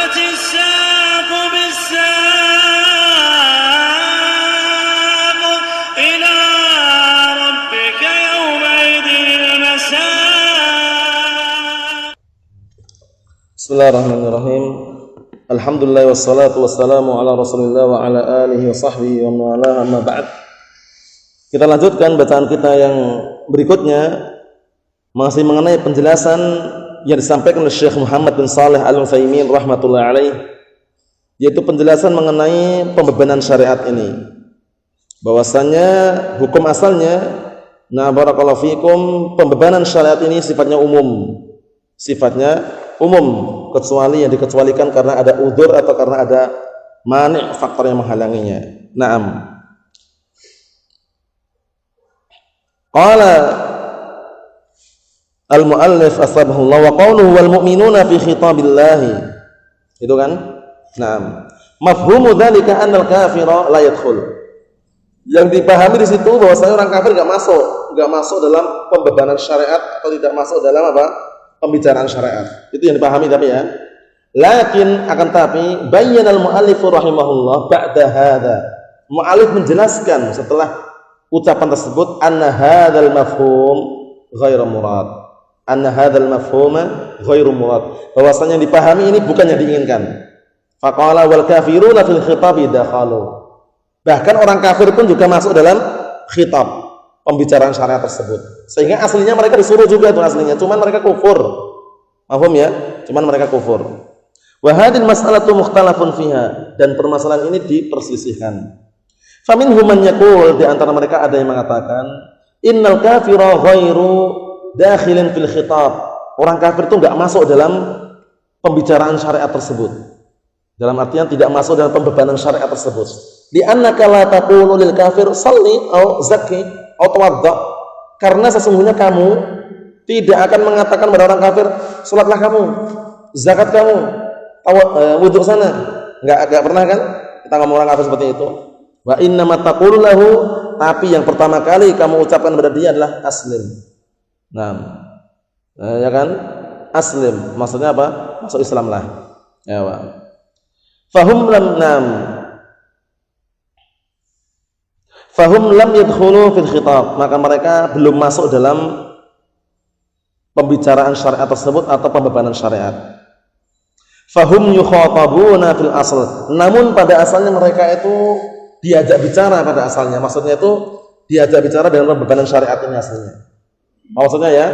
والتفت الساق بالساق إلى ربك يومئذ المساق. Bismillahirrahmanirrahim. Alhamdulillah wassalatu wassalamu ala Rasulillah wa ala alihi wa sahbihi wa mawala, amma ba'd. Kita lanjutkan bacaan kita yang berikutnya, masih mengenai penjelasan yang disampaikan oleh Syekh Muhammad bin Shalih Al-Utsaimin rahmatullahi alaih, yaitu penjelasan mengenai pembebanan syariat ini. Bahwasanya hukum asalnya, nah barakallahu fikum, pembebanan syariat ini sifatnya umum. Kecuali yang dikecualikan karena ada udzur atau karena ada mani', faktor yang menghalanginya. Naam. Qala al-muallif asbahullah wa qawluhu wal mu'minuna fi khitabillah. Itu kan? Naam. Mafhumu dzalika anna al-kafira la yadkhul. Yang dipahami di situ bahwasanya orang kafir enggak masuk dalam pembebanan syariat atau tidak masuk dalam apa? Pembicaraan syariat. Itu yang dipahami tapi ya. Lakin akan tapi bayyana al-muallif rahimahullah ba'da hadza. Muallif menjelaskan setelah ucapan tersebut anna hadzal mafhum ghairu murad. Anna hadzal mafhuma ghairu murad. Bahwasanya yang dipahami ini bukan yang diinginkan. Faqala wal kafiruna fil khitabi dakhalu. Bahkan orang kafir pun juga masuk dalam khitab, pembicaraan syariat tersebut. Sehingga aslinya mereka disuruh juga tuh aslinya, cuman mereka kufur. Paham ya? Cuman mereka kufur. Wa hadhihi mas'alatu mukhtalafun fiha, dan permasalahan ini diperselisihkan. Faminhum man yaqul, di antara mereka ada yang mengatakan innal kafira ghairu dakhilin fil khitab. Orang kafir itu enggak masuk dalam pembicaraan syariat tersebut. Dalam artian tidak masuk dalam pembebanan syariat tersebut. Di annaka la taqulu lil kafir shalli au zakki au tawadda. Karena sesungguhnya kamu tidak akan mengatakan pada orang kafir, salatlah kamu, zakat kamu, wudu sana. Enggak pernah kan kita ngomong orang kafir seperti itu. Wa inna ma taqulu lahu, tapi yang pertama kali kamu ucapkan pada dia adalah aslim. Nah, ya kan? Aslim maksudnya apa? Masuk Islam lah. Ya, Pak. Fahum lam yadkhulu fil khitab, maka mereka belum masuk dalam pembicaraan syariat tersebut atau pembebanan syariat. Fahum yukhatabuna fil asl, namun pada asalnya mereka itu diajak bicara pada asalnya. Maksudnya itu diajak bicara dengan pembebanan syariat ini aslinya. Maksudnya ya,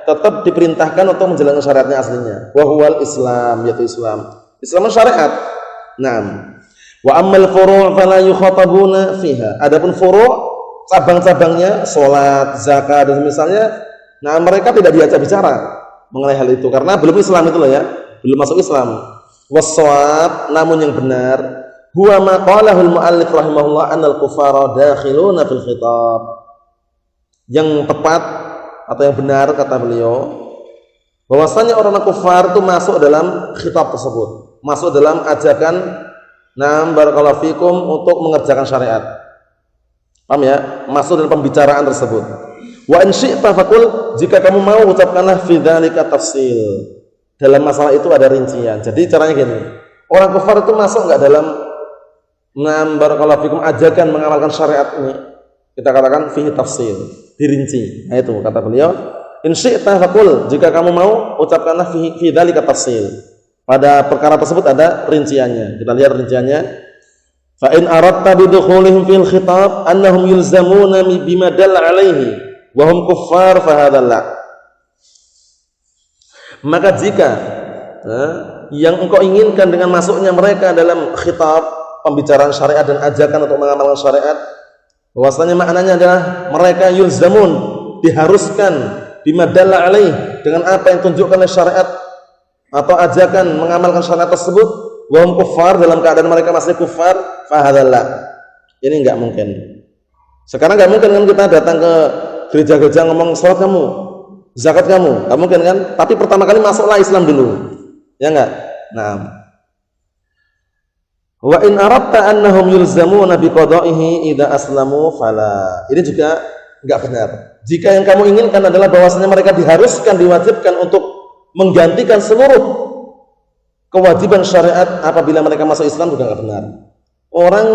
tetap diperintahkan untuk menjalankan syariatnya aslinya. Wa huwal Islam, yaitu Islam. Islam syariat. Naam. Wa ammal furu' fala yukhatabuna fiha. Adapun furu', cabang-cabangnya, salat, zakat dan misalnya, nah mereka tidak diajak bicara mengenai hal itu karena belum Islam itu loh ya, belum masuk Islam. Was-shawab, namun yang benar, huwa ma qalahu al-muallif rahimahullah annal kuffara dakhiluna fil khitab. Yang tepat atau yang benar kata beliau, bahwasanya orang kafir itu masuk dalam khitab tersebut, masuk dalam ajakan nam barakallahu fikum untuk mengerjakan syariat. Paham ya? Masuk dalam pembicaraan tersebut. Wa in syi'ta faqul, jika kamu mau ucapkanlah fi dzalika tafsil. Dalam masalah itu ada rincian. Jadi caranya gini. Orang kafir itu masuk enggak dalam nam barakallahu fikum ajakan mengamalkan syariat ini? Kita katakan fi tafsil, dirinci. Nah itu kata beliau, in syi'ta faqul, jika kamu mau ucapkanlah fi dzalika tafsil. Pada perkara tersebut ada rinciannya. Kita lihat rinciannya. Fa in aradta bidukhulihim fil khitab annahum yulzamuna bima dalla alaihi wa hum kuffar fa hadha la. Maka jika yang engkau inginkan dengan masuknya mereka dalam khitab, pembicaraan syariat dan ajakan untuk mengamalkan syariat, bahwasanya maknanya adalah mereka yulzamun, diharuskan bima dalla alaihi, dengan apa yang tunjukkan oleh syariat atau ajakan mengamalkan syariat tersebut, wa hum kuffar, dalam keadaan mereka masih kufar, fa hadzal. Ini enggak mungkin. Sekarang enggak mungkin kan kita datang ke gereja-gereja ngomong salat kamu, zakat kamu, enggak mungkin kan? Tapi pertama kali masuklah Islam dulu. Ya enggak? Nah. Wa in aradta annahum yulzamuna biqada'ihi idza aslamu fala. Ini juga enggak benar. Jika yang kamu inginkan adalah bahwasanya mereka diharuskan, diwajibkan untuk menggantikan seluruh kewajiban syariat apabila mereka masuk Islam juga nggak benar. Orang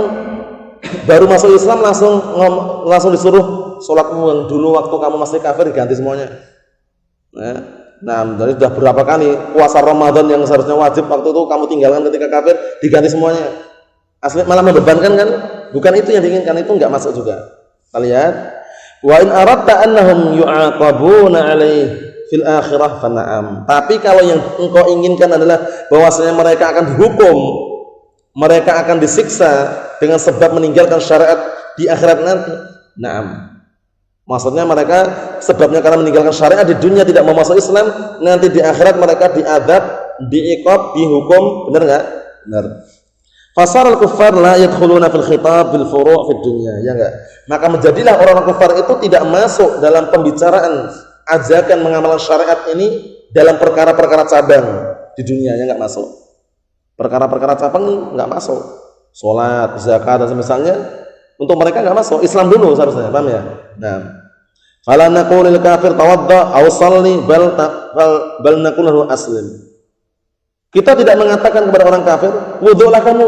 baru masuk Islam langsung disuruh sholatmu yang dulu waktu kamu masih kafir diganti semuanya. Nah, jadi sudah berapa kali puasa Ramadan yang seharusnya wajib waktu itu kamu tinggalkan ketika kafir diganti semuanya. Asli malah membebankan kan? Bukan itu yang diinginkan, itu nggak masuk juga. Kita lihat, wa in aradta annahum yu'aqabuna alaih fil akhirah fa na'am. Tapi kalau yang engkau inginkan adalah bahwasanya mereka akan dihukum, mereka akan disiksa dengan sebab meninggalkan syariat di akhirat nanti. Na'am. Maksudnya mereka sebabnya karena meninggalkan syariat di dunia tidak mau masuk Islam, nanti di akhirat mereka diadab, diiqab, dihukum, benar enggak? Benar. Fasar al-kuffar la yadkhuluna fil khitab bil furu' fid dunya, ya enggak? Maka menjadilah orang-orang kafir itu tidak masuk dalam pembicaraan ajakan mengamalkan syariat ini dalam perkara-perkara cabang di dunia, ya enggak masuk. Perkara-perkara cabang enggak masuk. Salat, zakat dan semisalnya untuk mereka enggak masuk. Islam dulu seharusnya, paham ya? Nah, fala naqulu lil kafir tawadda aw shalli bal naqulu lahu aslim. Kita tidak mengatakan kepada orang kafir, wudulah kamu,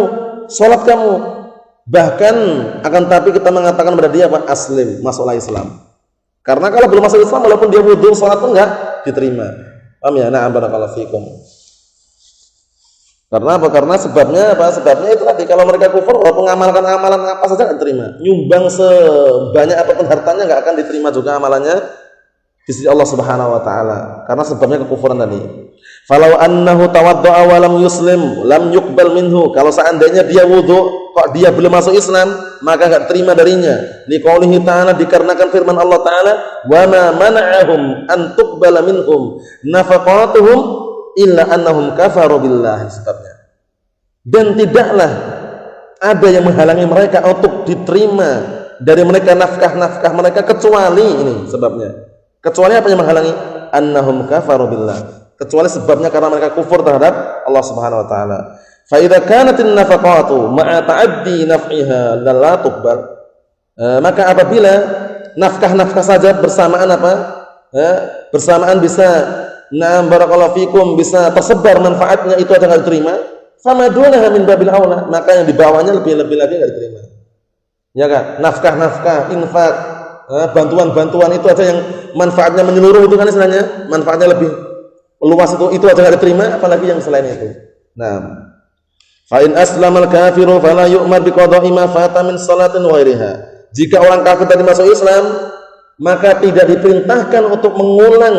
salat kamu. Bahkan akan tapi kita mengatakan kepada dia apa? Aslim, masuklah Islam. Karena kalau belum masuk Islam walaupun dia wudu, salat pun enggak diterima. Paham ya? Na'am barakallahu fikum. Karena apa? Karena sebabnya apa? Sebabnya itu tadi, kalau mereka kufur walaupun mengamalkan amalan apa saja enggak diterima. Nyumbang sebanyak apapun hartanya enggak akan diterima juga amalannya di sisi Allah Subhanahu wa taala. Karena sebabnya kekufuran tadi. Falau annahu tawadda'a wa lam yuslim lam yuqbal minhu. Kalau seandainya dia wudu kok dia belum masuk Islam, maka enggak terima darinya. Liqaulihi ta'ala, dikarenakan firman Allah taala, "Wa ma mana'ahum an tuqbala minhum nafaqatuhum illa annahum kafaru billah." Sebabnya. Dan tidaklah ada yang menghalangi mereka untuk diterima dari mereka nafkah-nafkah mereka kecuali ini sebabnya. Kecuali apa yang menghalangi? Annahum kafaru billah. Kecuali sebabnya karena mereka kufur terhadap Allah Subhanahu wa taala. Fa idza kanatin nafaqatu ma'a ta'addi naf'iha la tuqbal. Maka apabila nafkah-nafkah saja bersamaan apa? Bersamaan bisa na'am barakallahu fikum, bisa tersebar manfaatnya, itu aja enggak diterima. Fama dunaha min babil aula, maka yang di bawahnya lebih-lebih lagi enggak diterima. Ya kan? Nafkah-nafkah, infak, bantuan-bantuan itu aja yang manfaatnya menyeluruh itu kan istilahnya, manfaatnya lebih luas itu aja enggak diterima, apalagi yang selain itu. Nah, fa in aslamal kafiru fala yu'mar bi qada'i ma fata min salatin wa ghairiha. Jika orang kafir tadi masuk Islam, maka tidak diperintahkan untuk mengulang,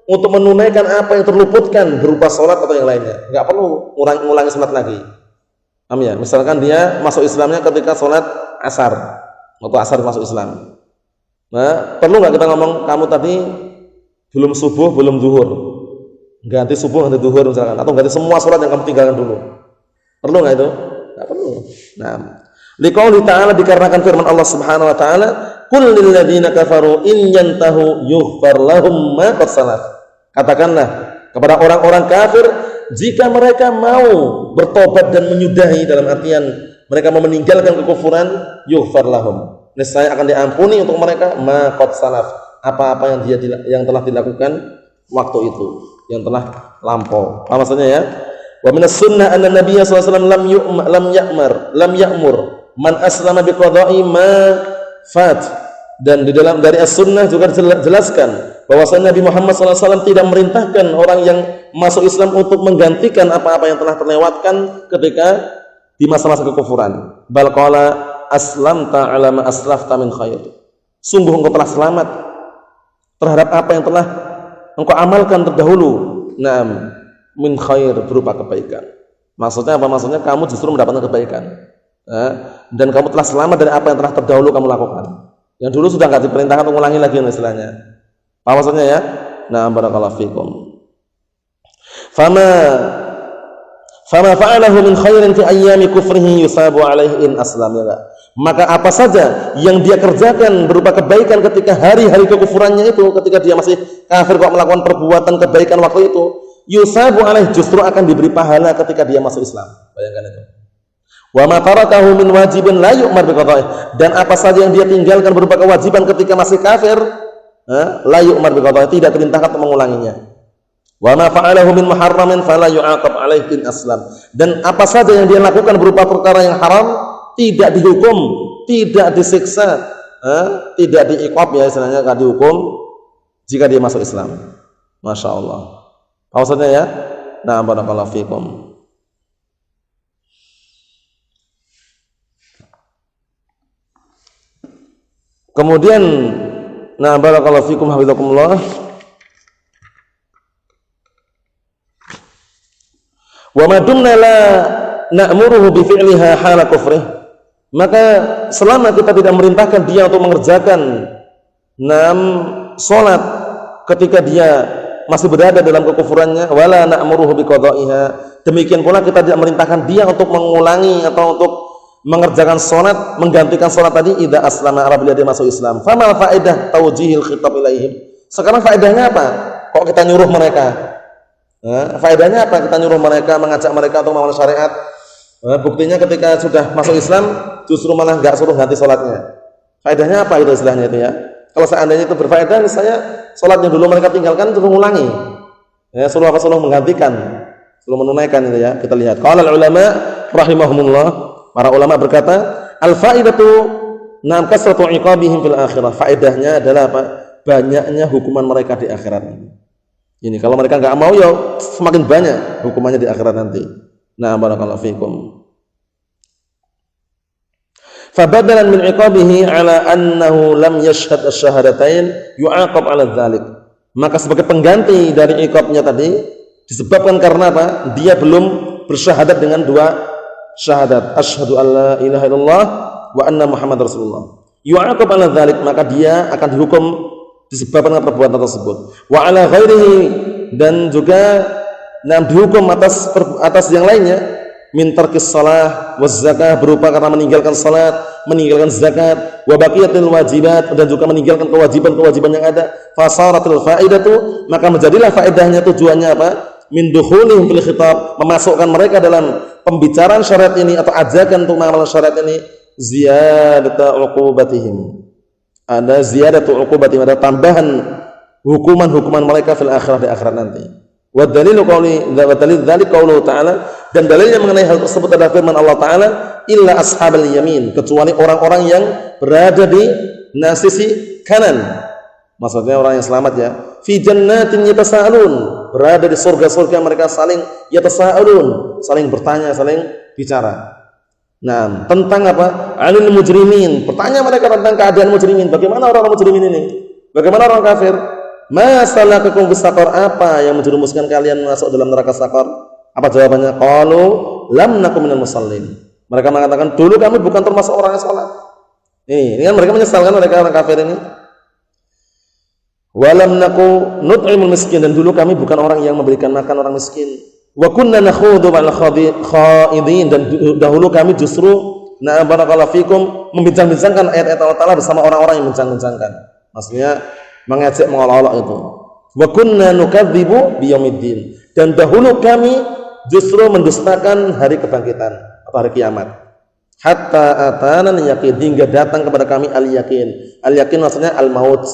untuk menunaikan apa yang terluputkan berupa salat atau yang lainnya. Enggak perlu ngulangi salat lagi. Paham ya? Misalkan dia masuk Islamnya ketika salat asar, waktu asar masuk Islam. Nah, perlu enggak kita ngomong kamu tadi belum subuh, belum zuhur? Ganti subuh, ganti zuhur misalkan, atau ganti semua salat yang kamu tinggalkan dulu. Perlu enggak itu? Enggak perlu. Nah, liqauli ta'ala, dikarenakan firman Allah Subhanahu wa taala, qul lil ladzina kafaru in yantahu yughfar lahum ma qad salaf. Katakanlah kepada orang-orang kafir, jika mereka mau bertobat dan menyudahi, dalam artian mereka mau meninggalkan kekufuran, yughfar lahum, niscaya akan diampuni untuk mereka ma qad salaf, apa-apa yang telah dilakukan waktu itu, yang telah lampau. Apa maksudnya ya? Wa minas sunnah anna Nabiy sallallahu alaihi wasallam lam ya'mur man aslama bi qada'i ma fat. Dan di dalam dari as-sunnah juga dijelaskan bahwasanya Nabi Muhammad sallallahu alaihi wasallam tidak merintahkan orang yang masuk Islam untuk menggantikan apa-apa yang telah terlewatkan ketika di masa-masa kekufuran. Bal qala aslamta ala ma aslafta min khair. Sungguh engkau telah selamat terhadap apa yang telah engkau amalkan terdahulu, naam, min khair, berupa kebaikan. Maksudnya apa? Maksudnya kamu justru mendapatkan kebaikan, dan kamu telah selamat dari apa yang telah terdahulu kamu lakukan. Yang dulu sudah enggak diperintahkan untuk ulangi lagi istilahnya. Apa maksudnya ya? Naam barakallahu fikum. Fama fa'alahu min khairin fi ayyami kufrihi yusabu alaihi in aslam, ya. Maka apa saja yang dia kerjakan berupa kebaikan ketika hari-hari kekufurannya itu, ketika dia masih kafir kok melakukan perbuatan kebaikan waktu itu, yusabu alaih, justru akan diberi pahala ketika dia masuk Islam. Bayangkan itu. Wa ma tarakahu min wajibin la yu'mar bi qada'i. Dan apa saja yang dia tinggalkan berupa kewajiban ketika masih kafir, la yu'mar bi qada'i, tidak diperintahkan untuk mengulanginya. Wa ma fa'alahu min muharramin fala yu'aqab alaihi in aslam. Dan apa saja yang dia lakukan berupa perkara yang haram tidak dihukum, tidak disiksa, tidak diiqab ya istilahnya, enggak dihukum jika dia masuk Islam. Masya Allah. Maksudnya ya? Nah, barakallahu fikum. Kemudian, nah barakallahu fikum hafizakumullah. Wa ma dumna la na'muruhu bi fi'liha hala kufrih. Maka selama kita tidak merintahkan dia untuk mengerjakan salat ketika dia masih berada dalam kekufurannya, wala na'muruhu bi qada'iha. Demikian pula kita tidak merintahkan dia untuk mengulangi atau untuk mengerjakan salat, menggantikan salat tadi idza aslama apabila dia masuk Islam. Famal faedah tawjihil khitab ilaihim. Sekarang faedahnya apa? Kok kita nyuruh mereka? Faedahnya apa kita nyuruh mereka, mengajak mereka untuk mengamalkan syariat? Buktinya ketika sudah masuk Islam justru malah enggak suruh ganti salatnya. Faedahnya apa itu istilahnya itu ya? Kalau seandainya itu berfaedah, misalnya salatnya dulu mereka tinggalkan suruh ulangi. Ya, suruh apa? Suruh menggantikan, suruh menunaikan itu ya. Kita lihat. Qala ulama rahimahumullah, para ulama berkata, al-faidatu nam kasratu iqabihim fil akhirah. Faedahnya adalah apa? Banyaknya hukuman mereka di akhirat. Ini kalau mereka enggak mau ya semakin banyak hukumannya di akhirat nanti. Nah, barakallahu fikum. Fabadalan min iqabihi ala annahu lam yashhad asy-syahadatain yu'aqab ala dzalik. Maka sebagai pengganti dari iqabnya tadi disebabkan karena apa? Dia belum bersyahadat dengan dua syahadat, asyhadu alla ilaha illallah wa anna muhammad rasulullah. Yu'aqab ala dzalik, maka dia akan dihukum disebabkan perbuatan tersebut. Wa ala ghairihi, dan juga dihukum atas yang lainnya, min tarkis shalah waz zakah, berupa karena meninggalkan salat, meninggalkan zakat, wa baqiyatil wajibat, dan juga meninggalkan kewajiban-kewajiban yang ada. Fasaratul faidatu, maka menjadilah faedahnya, tujuannya apa? Min dukhulihim fil khitab, memasukkan mereka dalam pembicaraan syariat ini atau ajakan untuk mengamalkan syariat ini, ziyadatu uqubatihim. Ada ziyadatu uqubatihim, ada tambahan hukuman-hukuman mereka fil akhirah, di akhirat nanti. Wa dalilu qauli dzalik qauluhu ta'ala, dan dalilnya mengenai hal tersebut adalah firman Allah Ta'ala, illa ashabal yamin, kecuali orang-orang yang berada di sisi kanan, maksudnya orang yang selamat ya, fi jannatin yatasaalun, berada di surga-surga mereka saling yatasaalun, saling bertanya, saling bicara. Nah, tentang apa? Anil mujrimin, bertanya mereka tentang keadaan mujrimin, bagaimana orang mujrimin ini, bagaimana orang kafir. Masalakakum fis saqar, apa yang menjerumuskan kalian masuk dalam neraka saqar? Apa jawabannya? Qalu lam nakum minal musallin. Mereka mengatakan, dulu kami bukan termasuk orang yang salat. Ini kan mereka menyesalkan mereka orang kafir ini. Wa lam naku nut'imul miskin, dan dulu kami bukan orang yang memberikan makan orang miskin. Wa kunna nakhudhu ma'al khaidin, dan dahulu kami justru barakallahu fikum membincang-bincangkan ayat-ayat Allah Ta'ala bersama orang-orang yang bincang-bincangkan. Maksudnya mengajak mengolok-olok itu. Wa kunna nukadzibu biyaumiddin, dan dahulu kami justru mendustakan hari kebangkitan atau hari kiamat. Hatta atana al-yaqin, hingga datang kepada kami al-yaqin. Al-yaqin maksudnya al-maut,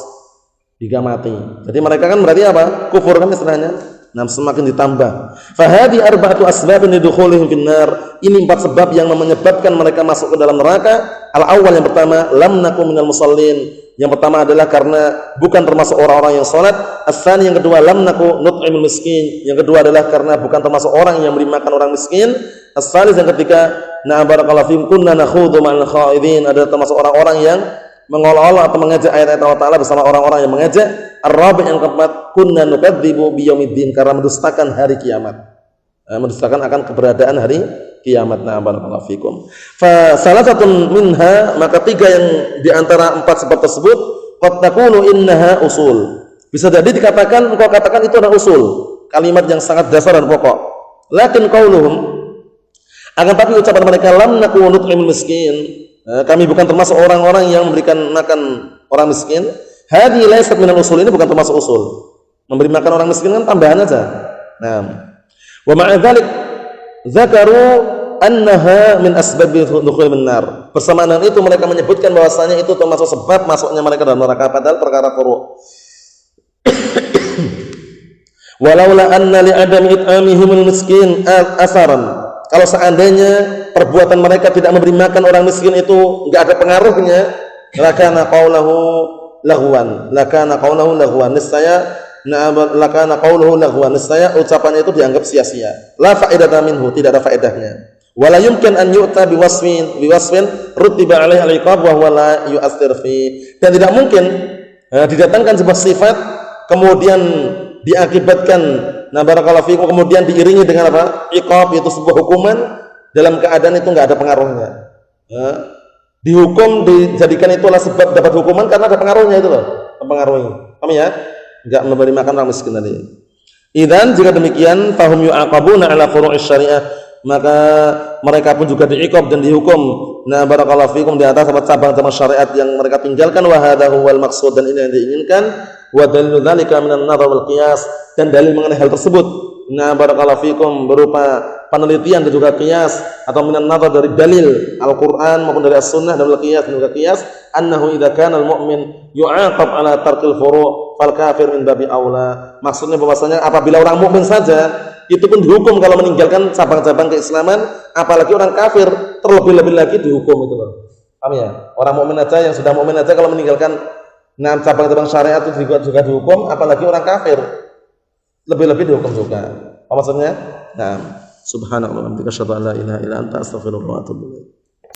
hingga mati. Jadi mereka kan berarti apa? Kufur kan istilahnya. Nah, semakin ditambah. Fahadi arba'atu asbabin lidukhulihim finnar. Ini 4 sebab yang menyebabkan mereka masuk ke dalam neraka. Al-awwal, yang pertama, lam nakum minal musallin. Yang pertama adalah karena bukan termasuk orang-orang yang salat. As-tsani, yang kedua, lam naku nut'imul miskin. Yang kedua adalah karena bukan termasuk orang yang memberi makan orang miskin. As-tsalits, yang ketiga, barakallahu fiikum, kunna nakhudhu ma'al khaidin, adalah termasuk orang-orang yang mengolok-olok atau mengajak ayat-ayat Allah Ta'ala bersama orang-orang yang mengajak. Ar-rabi', yang keempat, kunna nukadzibu biyaumiddin, karena mendustakan hari kiamat, mendustakan akan keberadaan hari kiamat. Barakallahu fikum. Fa salasatun minha, maka 3 yang di antara 4 sebab tersebut, qad takunu innaha usul, bisa jadi dikatakan, engkau katakan itu adalah usul, kalimat yang sangat dasar dan pokok. Lakin qauluhum, akan tapi ucapan mereka, lam naku nut'imul miskin, kami bukan termasuk orang-orang yang memberikan makan orang miskin. Hadi laysat minal usul, ini bukan termasuk usul. Memberi makan orang miskin kan tambahan aja. Nah, wa ma'a dzalik dzakaru annaha min asbabi dukhul minnar. Bersamaan dengan itu mereka menyebutkan bahwasanya itu termasuk sebab masuknya mereka dalam neraka, padahal perkara furu'. Walaula anna li adami it'amihimul miskin asaran. Kalau seandainya perbuatan mereka tidak memberi makan orang miskin itu enggak ada pengaruhnya, lakana qaulahu laghwan. Lakana qauluhu laghwan. Niscaya ucapannya itu dianggap sia-sia. La faedata minhu, tidak ada faedahnya. Wala yumkin an yu'ta biwasfin rutiba alaihi al-iqab wa huwa la yu'athir fi. Dan tidak mungkin didatangkan sebuah sifat kemudian diakibatkan barakallahu fikum kemudian diiringi dengan apa? Iqab, yaitu sebuah hukuman dalam keadaan itu enggak ada pengaruhnya. Dihukum dijadikan itulah sebab dapat hukuman karena ada pengaruhnya itu loh, mempengaruhi. Paham ya? Enggak memberi makan orang miskin tadi. Idzan jika demikian fahum yu'aqabuna ala furu'is syariah, maka mereka pun juga diiqab dan dihukum barakallahu fikum di atas cabang-cabang syariat yang mereka tinggalkan. Wa hadza huwal maqsud, dan ini yang diinginkan. Wa dalilu dzalika minan nadhar wal qiyas, dan dalil mengenai hal tersebut barakallahu fikum berupa penelitian dan juga qiyas, atau minan nadhar dari dalil Al-Qur'an maupun dari As-Sunnah dan qiyas dan juga qiyas, annahu idza kana al-mu'min yu'aqab ala tarkil furu' fal kafir min babi aula. Maksudnya bahwasanya apabila orang mukmin saja itu pun dihukum kalau meninggalkan cabang-cabang keislaman, apalagi orang kafir terlebih-lebih lagi dihukum itu loh. Paham ya? Orang mukmin aja, yang sudah mukmin aja kalau meninggalkan cabang-cabang syariat itu juga dihukum, apalagi orang kafir lebih-lebih dihukum juga. Apa maksudnya? Nah, subhanallah wa bihamdihi asyhadu an la ilaha illa anta astaghfiruka wa atubu ilaik.